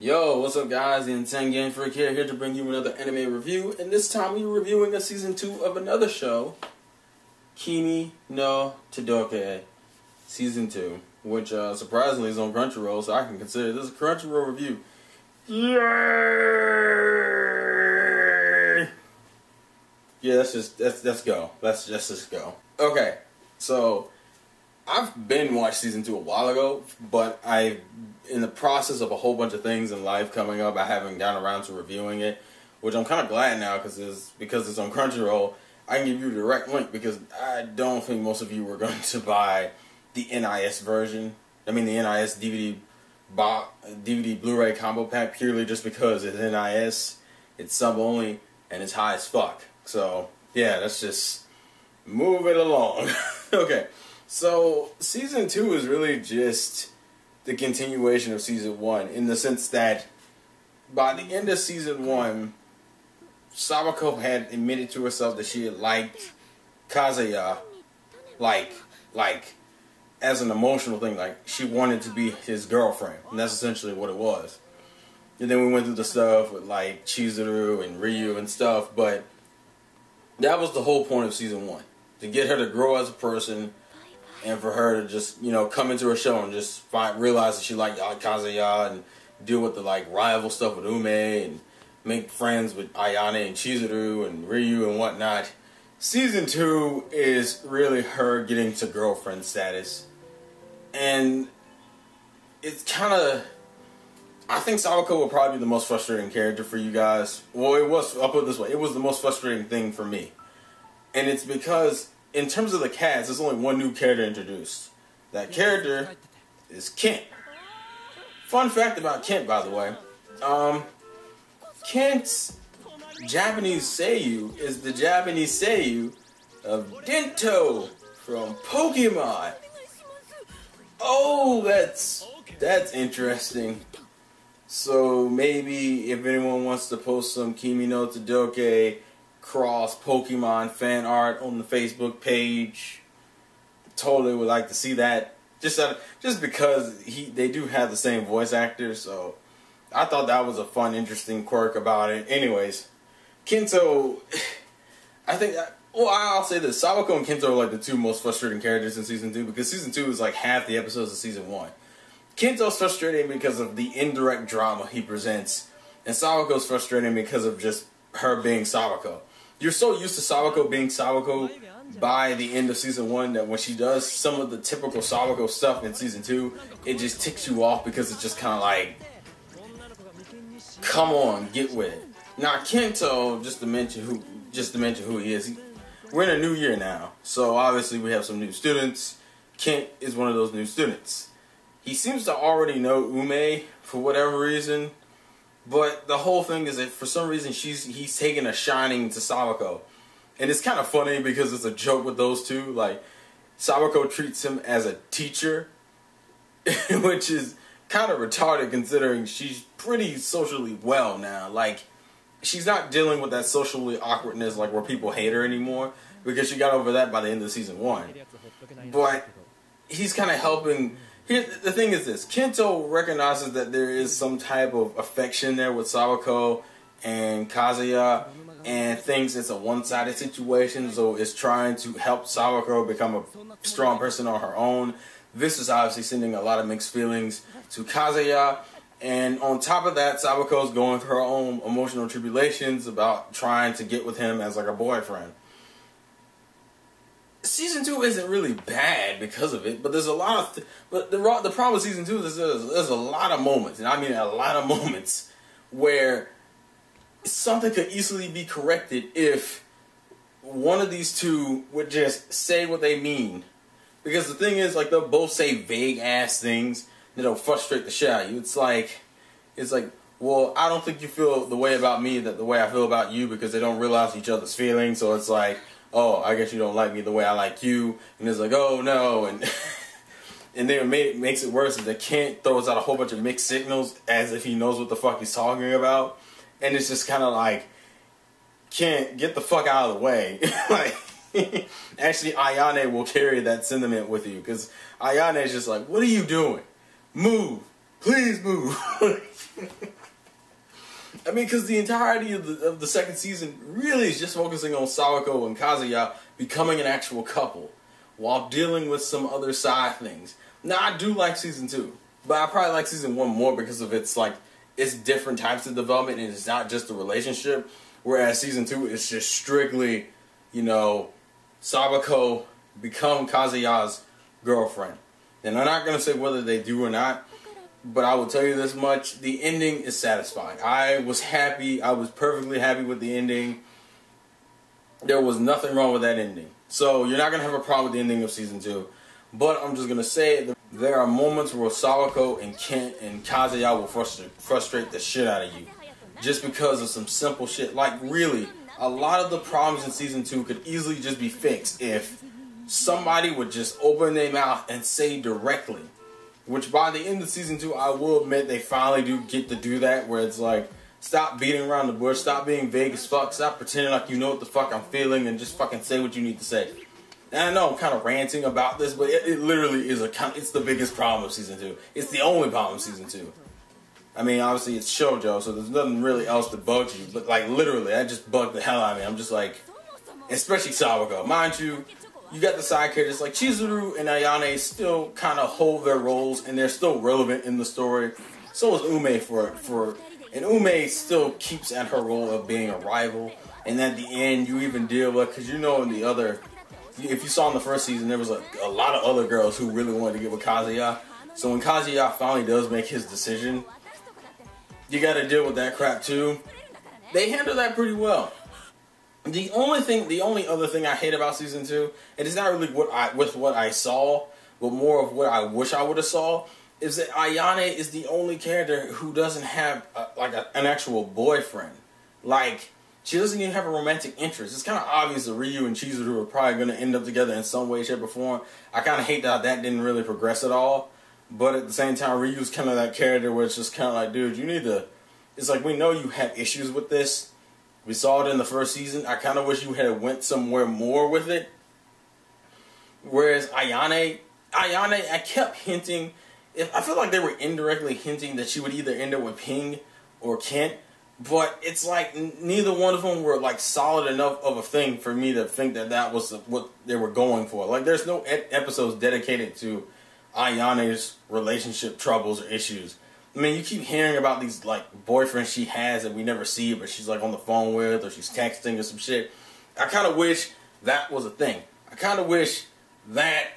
Yo, what's up guys, the Insane Gamefreak here to bring you another anime review, and this time we're reviewing a season 2 of another show, Kimi no Todoke, season 2, which surprisingly is on Crunchyroll, so I can consider this a Crunchyroll review. Yay! Yeah, let's go. Let's just go. Okay, so I've been watched season 2 a while ago, but in the process of a whole bunch of things in life coming up, I haven't gotten around to reviewing it, which I'm kind of glad now because it's on Crunchyroll. I can give you a direct link because I don't think most of you were going to buy the NIS version. I mean the NIS DVD Blu-ray combo pack purely just because it's NIS, it's sub only, and it's high as fuck. So yeah, let's just move it along. Okay, so season 2 is really just the continuation of season 1 in the sense that by the end of season 1, Sawako had admitted to herself that she had liked Kazuya, like as an emotional thing, like she wanted to be his girlfriend, and that's essentially what it was. And then we went through the stuff with like Chizuru and Ryu and stuff, but that was the whole point of season 1, to get her to grow as a person. And for her to just, come into her show and just realize that she liked Kazuya and deal with the rival stuff with Ume and make friends with Ayane and Chizuru and Ryu and whatnot. Season 2 is really her getting to girlfriend status. And it's kind of, I think Sawako will probably be the most frustrating character for you guys. Well, I'll put it this way, it was the most frustrating thing for me. And it's because in terms of the cast, there's only one new character introduced. That character is Kent. Fun fact about Kent, by the way. Kent's Japanese seiyuu is the Japanese seiyuu of Dento from Pokemon. Oh, that's interesting. So maybe if anyone wants to post some Kimi no Todoke cross Pokemon fan art on the Facebook page, totally would like to see that. Just because they do have the same voice actor, so I thought that was a fun, interesting quirk about it. Anyways, Kento, I'll say this: Sawako and Kento are like the two most frustrating characters in season 2 because season 2 is like half the episodes of season 1. Kento's frustrating because of the indirect drama he presents, and Sawako's frustrating because of just her being Sawako. You're so used to Sawako being Sawako by the end of season 1 that when she does some of the typical Sawako stuff in season 2, it just ticks you off because it's just kind of like, come on, get with it. Now Kento, just to mention who he is, we're in a new year now, so obviously we have some new students. Kent is one of those new students. He seems to already know Ume for whatever reason. But the whole thing is that for some reason he's taking a shining to Sawako. And it's kind of funny because it's a joke with those two. Like, Sawako treats him as a teacher, which is kind of retarded considering she's pretty socially well now. Like, she's not dealing with that socially awkwardness like where people hate her anymore because she got over that by the end of season 1. But he's kind of helping. The thing is this: Kento recognizes that there is some type of affection there with Sawako and Kazuya, and thinks it's a one-sided situation, so is trying to help Sawako become a strong person on her own. This is obviously sending a lot of mixed feelings to Kazuya, and on top of that, Sawako's going through her own emotional tribulations about trying to get with him as like a boyfriend. Season 2 isn't really bad because of it, but there's a lot of... but the problem with Season 2 is there's a lot of moments, and I mean a lot of moments, where something could easily be corrected if one of these two would just say what they mean. Because the thing is, like, they'll both say vague-ass things that'll frustrate the shit out of you. It's like, well, I don't think you feel the way about me that the way I feel about you because they don't realize each other's feelings, so it's like, oh, I guess you don't like me the way I like you, and it's like, oh no, and and then it makes it worse is that Kent throws out a whole bunch of mixed signals as if he knows what the fuck he's talking about, and it's just kind of like, Kent, get the fuck out of the way. Like, actually, Ayane will carry that sentiment with you, because Ayane is just like, what are you doing? Move, please move. I mean, because the entirety of the second season really is just focusing on Sawako and Kazuya becoming an actual couple while dealing with some other side things. Now, I do like season 2, but I probably like season 1 more because of it's different types of development and it's not just a relationship. Whereas season 2 is just strictly, Sawako become Kazuya's girlfriend. And I'm not going to say whether they do or not, but I will tell you this much. The ending is satisfying. I was happy. I was perfectly happy with the ending. There was nothing wrong with that ending. So you're not going to have a problem with the ending of season 2. But I'm just going to say that there are moments where Sawako and Kent and Kazuya will frustrate the shit out of you. Just because of some simple shit. Like, really, a lot of the problems in season 2 could easily just be fixed if somebody would just open their mouth and say directly. Which by the end of season 2, I will admit they finally do get to do that. Where it's like, stop beating around the bush, stop being vague as fuck, stop pretending like you know what the fuck I'm feeling, and just fucking say what you need to say. And I know I'm kind of ranting about this, but it literally is it's the biggest problem of season 2. It's the only problem of season 2. I mean, obviously it's shoujo, so there's nothing really else that bugs you. But like literally, that just bugged the hell out of me. I'm just like, especially Sawako. Mind you, you got the side characters like Chizuru and Ayane still kind of hold their roles, and they're still relevant in the story. So is Ume and Ume still keeps at her role of being a rival. And at the end, you even deal with, because in the other, if you saw in the first season, there was a lot of other girls who really wanted to get with Kazuya. So when Kazuya finally does make his decision, you got to deal with that crap too. They handle that pretty well. The only other thing I hate about season 2, and it's not really what I saw, but more of what I wish I would have saw, is that Ayane is the only character who doesn't have an actual boyfriend. Like, she doesn't even have a romantic interest. It's kind of obvious that Ryu and Chizuru are probably going to end up together in some way, shape, or form. I kind of hate that didn't really progress at all. But at the same time, Ryu's kind of that character where it's just kind of like, dude, you need to... It's like, we know you had issues with this. We saw it in the first season. I kind of wish you had went somewhere more with it. Whereas Ayane, I kept hinting... I feel like they were indirectly hinting that she would either end up with Ping or Kent. But it's like, neither one of them were like solid enough of a thing for me to think that was what they were going for. Like, there's no episodes dedicated to Ayane's relationship troubles or issues. I mean, you keep hearing about these like boyfriends she has that we never see, but she's like on the phone with, or she's texting or some shit. I kind of wish that was a thing. I kind of wish that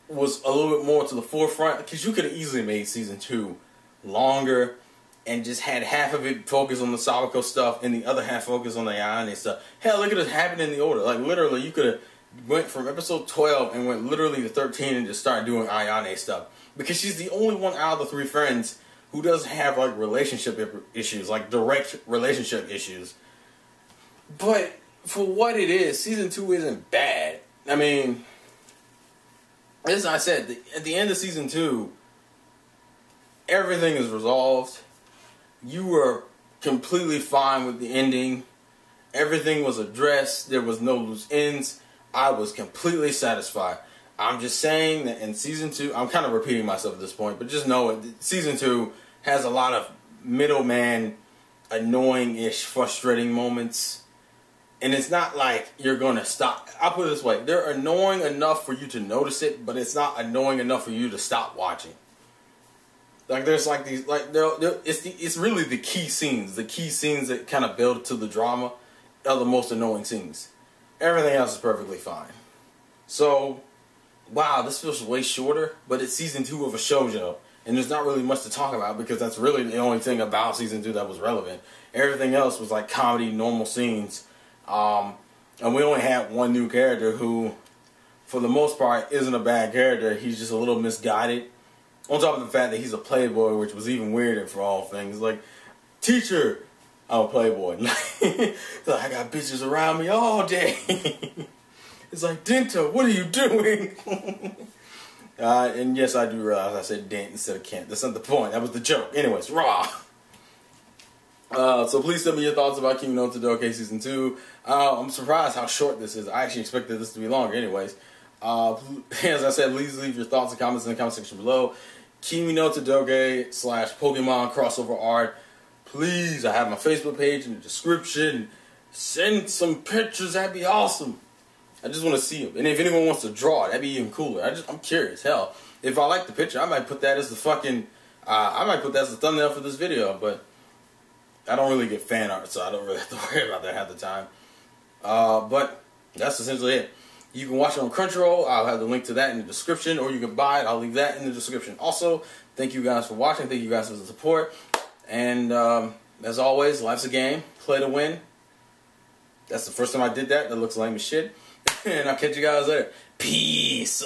was a little bit more to the forefront, because you could have easily made season 2 longer and just had half of it focus on the Sawako stuff and the other half focus on the Ayane stuff. Hell, look at it happen in the order. Like, literally, you could have went from episode 12 and went literally to 13 and just started doing Ayane stuff. Because she's the only one out of the 3 friends who doesn't have, like, relationship issues, like, direct relationship issues. But for what it is, season 2 isn't bad. I mean, as I said, at the end of season 2, everything is resolved. You were completely fine with the ending. Everything was addressed. There was no loose ends. I was completely satisfied. I'm just saying that in season 2, I'm kind of repeating myself at this point, but just know it, season 2 has a lot of middleman, annoying-ish, frustrating moments. And it's not like you're going to stop. I'll put it this way. They're annoying enough for you to notice it, but it's not annoying enough for you to stop watching. Like, there's like these, like, it's really the key scenes. The key scenes that kind of build to the drama are the most annoying scenes. Everything else is perfectly fine. So, wow, this feels way shorter, but it's season 2 of a shoujo. And there's not really much to talk about, because that's really the only thing about season 2 that was relevant. Everything else was like comedy, normal scenes. And we only had one new character who, for the most part, isn't a bad character. He's just a little misguided. On top of the fact that he's a playboy, which was even weirder for all things. Like, teacher, I'm a playboy. So I got bitches around me all day. It's like, Denta, what are you doing? And yes, I do realize I said Dent instead of Kent. That's not the point. That was the joke. Anyways, raw. So please tell me your thoughts about Kimi no Todoke Season 2. I'm surprised how short this is. I actually expected this to be longer anyways. As I said, please leave your thoughts and comments in the comment section below. Kimi no Todoke / Pokemon crossover art. please, I have my Facebook page in the description. Send some pictures, that'd be awesome. I just want to see them. And if anyone wants to draw it, that'd be even cooler. I'm curious. Hell, if I like the picture, I might put that as the fucking, I might put that as the thumbnail for this video, but I don't really get fan art, so I don't really have to worry about that half the time. But that's essentially it. You can watch it on Crunchyroll. I'll have the link to that in the description, or you can buy it. I'll leave that in the description. Also, thank you guys for watching. Thank you guys for the support. And as always, life's a game. Play to win. That's the first time I did that. That looks lame as shit. And I'll catch you guys later. Peace.